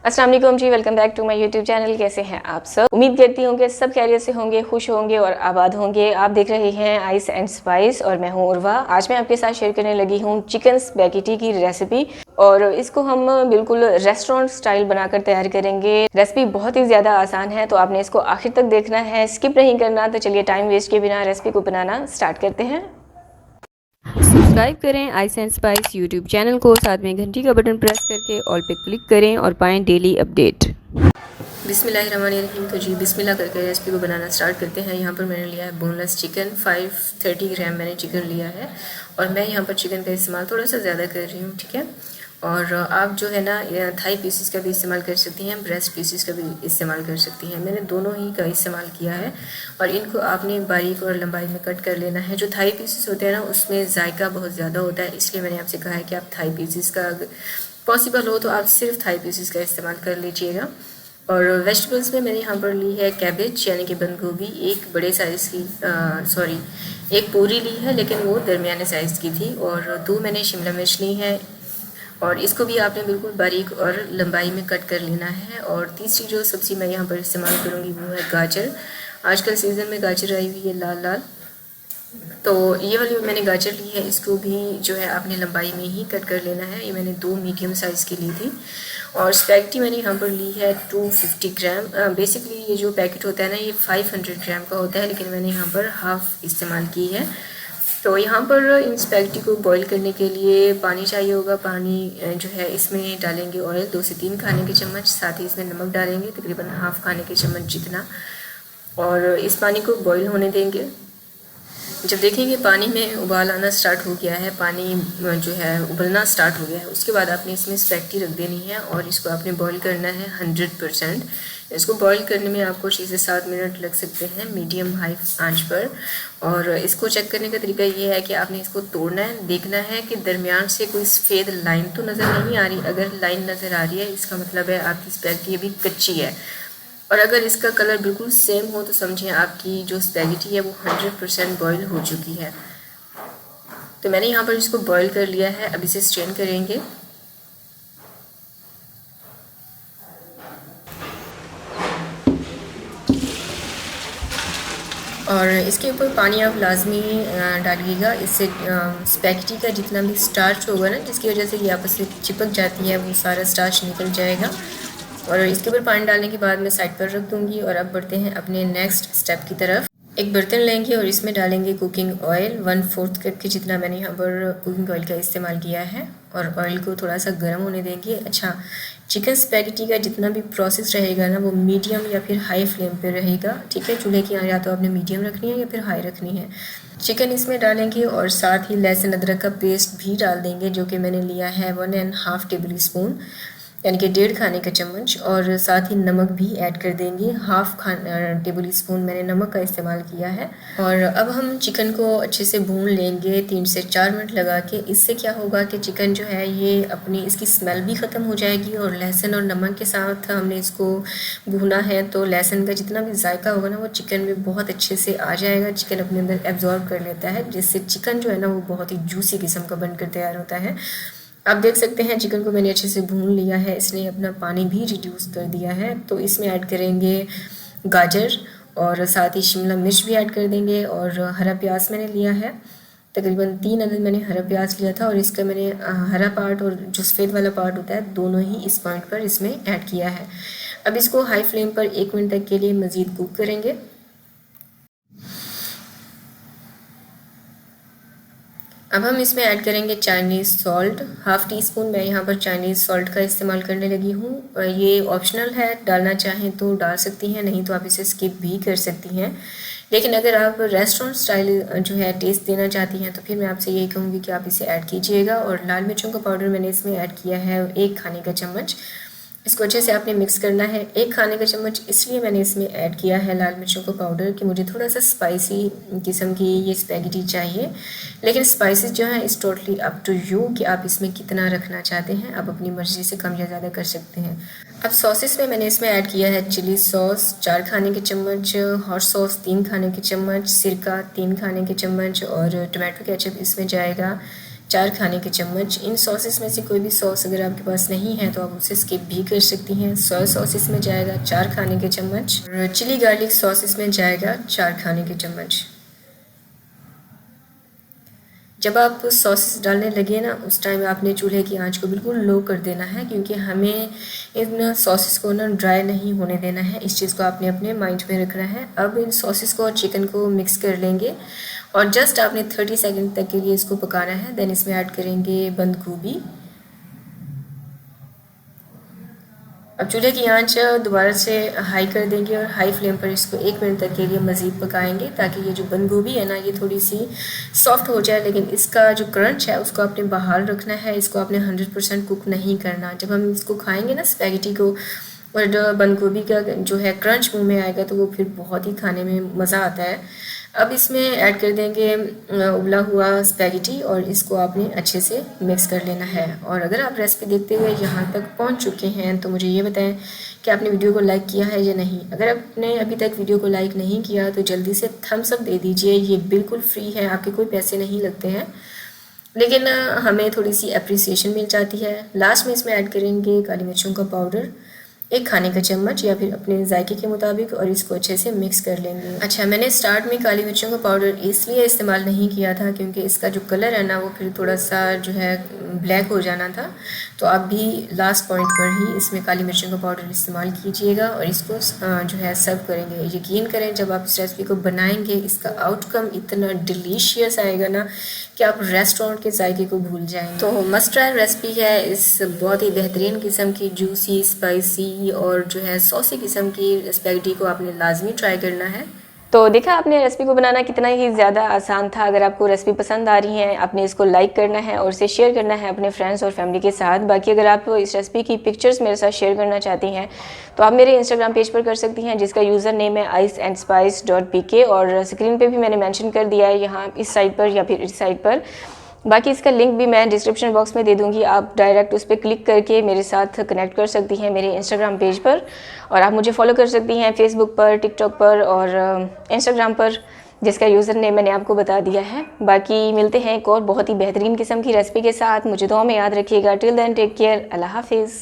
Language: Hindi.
अस्सलाम वालेकुम ji, welcome back to my YouTube channel. कैसे हैं आप सब? उम्मीद करती हूँ कि सब खैरियत से होंगे, खुश होंगे और आबाद होंगे। आप देख रहे हैं आइस एंड स्पाइस और मैं हूँ उर्वा। आज मैं आपके साथ शेयर करने लगी हूँ चिकन स्पैगेटी की रेसिपी और इसको हम बिल्कुल रेस्टोरेंट स्टाइल बनाकर तैयार करेंगे। रेसिपी बहुत ही ज़्यादा आसान है, तो आपने इसको आखिर तक देखना है, स्किप नहीं करना। तो चलिए टाइम वेस्ट किए बिना रेसिपी को बनाना स्टार्ट करते हैं। सब्सक्राइब करें ice and spice YouTube channel को, साथ में घंटी का बटन प्रेस करके ऑल पे क्लिक करें और पाएं डेली अपडेट। बिस्मिल्लाहिर्रहमानिर्रहीम। तो जी बिस्मिल्लाह करके रेसिपी को बनाना स्टार्ट करते हैं। यहाँ पर मैंने लिया है बोनलेस चिकन, 530 ग्राम मैंने चिकन लिया है और मैं यहाँ पर चिकन का इस्तेमाल थोड़ा सा ज़्यादा कर रही हूँ, ठीक है। और आप जो है ना थाई पीसेस का भी इस्तेमाल कर सकती हैं, ब्रेस्ट पीसेस का भी इस्तेमाल कर सकती हैं। मैंने दोनों ही का इस्तेमाल किया है और इनको आपने बारीक और लंबाई में कट कर लेना है। जो थाई पीसेस होते हैं ना उसमें जायका बहुत ज़्यादा होता है, इसलिए मैंने आपसे कहा है कि आप थाई पीसेस का पॉसिबल हो तो आप सिर्फ थाई पीसेस का इस्तेमाल कर लीजिएगा। और वेजिटेबल्स में मैंने यहाँ पर ली है कैबेज यानी कि बंद गोभी, एक बड़े साइज़ की एक पूरी ली है लेकिन वो दरमियाने साइज़ की थी, और 2 मैंने शिमला मिर्च ली है और इसको भी आपने बिल्कुल बारीक और लंबाई में कट कर लेना है। और तीसरी जो सब्ज़ी मैं यहाँ पर इस्तेमाल करूँगी वो है गाजर। आजकल सीज़न में गाजर आई हुई है लाल लाल, तो ये वाली मैंने गाजर ली है, इसको भी जो है आपने लंबाई में ही कट कर लेना है। ये मैंने 2 मीडियम साइज़ की ली थी। और स्पैगेटी मैंने यहाँ पर ली है 250 ग्राम। बेसिकली ये जो पैकेट होता है ना ये 500 ग्राम का होता है, लेकिन मैंने यहाँ पर हाफ़ इस्तेमाल की है। तो यहाँ पर इन स्पैगेटी को बॉईल करने के लिए पानी चाहिए होगा। पानी जो है इसमें डालेंगे ऑयल 2 से 3 खाने के चम्मच, साथ ही इसमें नमक डालेंगे तकरीबन हाफ़ खाने के चम्मच जितना, और इस पानी को बॉईल होने देंगे। जब देखेंगे पानी में उबाल आना स्टार्ट हो गया है, पानी जो है उबलना स्टार्ट हो गया है, उसके बाद आपने इसमें स्पैगेटी रख देनी है और इसको आपने बॉईल करना है 100%। इसको बॉईल करने में आपको 6 से 7 मिनट लग सकते हैं मीडियम हाई आंच पर। और इसको चेक करने का तरीका ये है कि आपने इसको तोड़ना है, देखना है कि दरमियान से कोई सफ़ेद लाइन तो नज़र नहीं आ रही। अगर लाइन नज़र आ रही है इसका मतलब है आपकी स्पैगेटी अभी कच्ची है, और अगर इसका कलर बिल्कुल सेम हो तो समझें आपकी जो स्पैगेटी है वो 100% बॉईल हो चुकी है। तो मैंने यहाँ पर इसको बॉईल कर लिया है, अब इसे स्ट्रेन करेंगे। और इसके ऊपर पानी आप लाजमी डालिएगा, इससे स्पैगेटी का जितना भी स्टार्च होगा ना, जिसकी वजह से ये आपस में चिपक जाती है, वो सारा स्टार्च निकल जाएगा। और इसके ऊपर पानी डालने के बाद मैं साइड पर रख दूँगी और अब बढ़ते हैं अपने नेक्स्ट स्टेप की तरफ। एक बर्तन लेंगे और इसमें डालेंगे कुकिंग ऑयल, 1/4 कप के जितना मैंने यहाँ पर कुकिंग ऑयल का इस्तेमाल किया है, और ऑयल को थोड़ा सा गर्म होने देंगे। अच्छा, चिकन स्पैगेटी का जितना भी प्रोसेस रहेगा ना वो मीडियम या फिर हाई फ्लेम पे रहेगा, ठीक है। चूल्हे की आंच या तो आपने मीडियम रखनी है या फिर हाई रखनी है। चिकन इसमें डालेंगे और साथ ही लहसुन अदरक का पेस्ट भी डाल देंगे, जो कि मैंने लिया है 1.5 टेबल स्पून यानी कि 1.5 खाने का चम्मच, और साथ ही नमक भी ऐड कर देंगे। हाफ़ टेबल स्पून मैंने नमक का इस्तेमाल किया है। और अब हम चिकन को अच्छे से भून लेंगे 3 से 4 मिनट लगा के। इससे क्या होगा कि चिकन जो है ये अपनी इसकी स्मेल भी ख़त्म हो जाएगी, और लहसुन और नमक के साथ हमने इसको भूना है तो लहसुन का जितना भी जायका होगा ना वो चिकन में बहुत अच्छे से आ जाएगा। चिकन अपने अंदर एब्जॉर्ब कर लेता है, जिससे चिकन जो है ना वो बहुत ही जूसी किस्म का बनकर तैयार होता है। आप देख सकते हैं चिकन को मैंने अच्छे से भून लिया है, इसने अपना पानी भी रिड्यूस कर दिया है। तो इसमें ऐड करेंगे गाजर और साथ ही शिमला मिर्च भी ऐड कर देंगे, और हरा प्याज मैंने लिया है तकरीबन 3 अदद मैंने हरा प्याज लिया था, और इसका मैंने हरा पार्ट और जो सफ़ेद वाला पार्ट होता है दोनों ही इस पॉइंट पर इसमें ऐड किया है। अब इसको हाई फ्लेम पर 1 मिनट तक के लिए मज़ीद कुक करेंगे। अब हम इसमें ऐड करेंगे Chinese salt, half tea spoon मैं यहाँ पर चाइनीज़ सॉल्ट का इस्तेमाल करने लगी हूँ। ये ऑप्शनल है, डालना चाहें तो डाल सकती हैं, नहीं तो आप इसे स्किप भी कर सकती हैं। लेकिन अगर आप रेस्टोरेंट स्टाइल जो है टेस्ट देना चाहती हैं तो फिर मैं आपसे यही कहूँगी कि आप इसे ऐड कीजिएगा। और लाल मिर्चों का पाउडर मैंने इसमें ऐड किया है 1 खाने का चम्मच। इसको अच्छे से आपने मिक्स करना है। 1 खाने का चम्मच इसलिए मैंने इसमें ऐड किया है लाल मिर्चों का पाउडर कि मुझे थोड़ा सा स्पाइसी किस्म की ये स्पैगेटी चाहिए, लेकिन स्पाइसेस जो है इस टोटली अप टू यू कि आप इसमें कितना रखना चाहते हैं, आप अपनी मर्ज़ी से कम या ज़्यादा कर सकते हैं। अब सॉसेस में मैंने इसमें ऐड किया है चिली सॉस 4 खाने के चम्मच, हॉट सॉस 3 खाने के चम्मच, सिरका 3 खाने के चम्मच, और टमाटो केचप इसमें जाएगा 4 खाने के चम्मच। इन सॉसेस में से कोई भी सॉस अगर आपके पास नहीं है तो आप उसे स्किप भी कर सकती हैं। सोया सॉस इसमें जाएगा 4 खाने के चम्मच और चिली गार्लिक सॉस इसमें जाएगा 4 खाने के चम्मच। जब आप सॉसेस डालने लगे ना उस टाइम आपने चूल्हे की आंच को बिल्कुल लो कर देना है, क्योंकि हमें इन सॉसेस को ना ड्राई नहीं होने देना है। इस चीज़ को आपने अपने माइंड में रखना है। अब इन सॉसेस को और चिकन को मिक्स कर लेंगे और जस्ट आपने 30 सेकंड तक के लिए इसको पकाना है। देन इसमें ऐड करेंगे बंद गोभी। अब चूल्हे की आंच दोबारा से हाई कर देंगे और हाई फ्लेम पर इसको 1 मिनट तक के लिए मज़ीद पकाएंगे, ताकि ये जो बंद गोभी है ना ये थोड़ी सी सॉफ्ट हो जाए। लेकिन इसका जो क्रंच है उसको आपने बहाल रखना है, इसको आपने 100% कुक नहीं करना। जब हम इसको खाएंगे ना स्पैगेटी को और बंद गोभी का जो है क्रंच मुंह में आएगा तो वो फिर बहुत ही खाने में मज़ा आता है। अब इसमें ऐड कर देंगे उबला हुआ स्पैगेटी और इसको आपने अच्छे से मिक्स कर लेना है। और अगर आप रेसिपी देखते हुए यहाँ तक पहुँच चुके हैं तो मुझे ये बताएं कि आपने वीडियो को लाइक किया है या नहीं। अगर आपने अभी तक वीडियो को लाइक नहीं किया तो जल्दी से थम्स अप दे दीजिए। ये बिल्कुल फ्री है, आपके कोई पैसे नहीं लगते हैं, लेकिन हमें थोड़ी सी अप्रिसिएशन मिल जाती है। लास्ट में इसमें ऐड करेंगे काली मिर्चों का पाउडर 1 खाने का चम्मच या फिर अपने जायके के मुताबिक, और इसको अच्छे से मिक्स कर लेंगे। अच्छा, मैंने स्टार्ट में काली मिर्चों का पाउडर इसलिए इस्तेमाल नहीं किया था क्योंकि इसका जो कलर है ना वो फिर थोड़ा सा जो है ब्लैक हो जाना था। तो आप भी लास्ट पॉइंट पर ही इसमें काली मिर्चों का पाउडर इस्तेमाल कीजिएगा और इसको जो है सर्व करेंगे। यकीन करें जब आप इस रेसिपी को बनाएंगे इसका आउटकम इतना डिलीशियस आएगा ना कि आप रेस्टोरेंट के जायके को भूल जाएंगे। तो मस्ट ट्राई रेसिपी है। इस बहुत ही बेहतरीन किस्म की जूसी स्पाइसी और जो है सॉसी किस्म की स्पैगेटी को आपने लाजमी ट्राई करना है। तो देखा आपने रेसिपी को बनाना कितना ही ज़्यादा आसान था। अगर आपको रेसिपी पसंद आ रही है आपने इसको लाइक करना है और इसे शेयर करना है अपने फ्रेंड्स और फैमिली के साथ। बाकी अगर आप इस रेसिपी की पिक्चर्स मेरे साथ शेयर करना चाहती हैं तो आप मेरे इंस्टाग्राम पेज पर कर सकती हैं, जिसका यूज़र नेम है iceandspice.pk और स्क्रीन पे भी मैंने मेंशन कर दिया है यहाँ इस साइड पर या फिर इस साइड पर। बाकी इसका लिंक भी मैं डिस्क्रिप्शन बॉक्स में दे दूँगी, आप डायरेक्ट उस पर क्लिक करके मेरे साथ कनेक्ट कर सकती हैं मेरे इंस्टाग्राम पेज पर। और आप मुझे फॉलो कर सकती हैं फेसबुक पर, टिकटॉक पर और इंस्टाग्राम पर, जिसका यूज़र नेम मैंने आपको बता दिया है। बाकी मिलते हैं एक और बहुत ही बेहतरीन किस्म की रेसिपी के साथ। मुझे दुआ में याद रखिएगा। टिल देन टेक केयर, अल्लाह हाफिज़।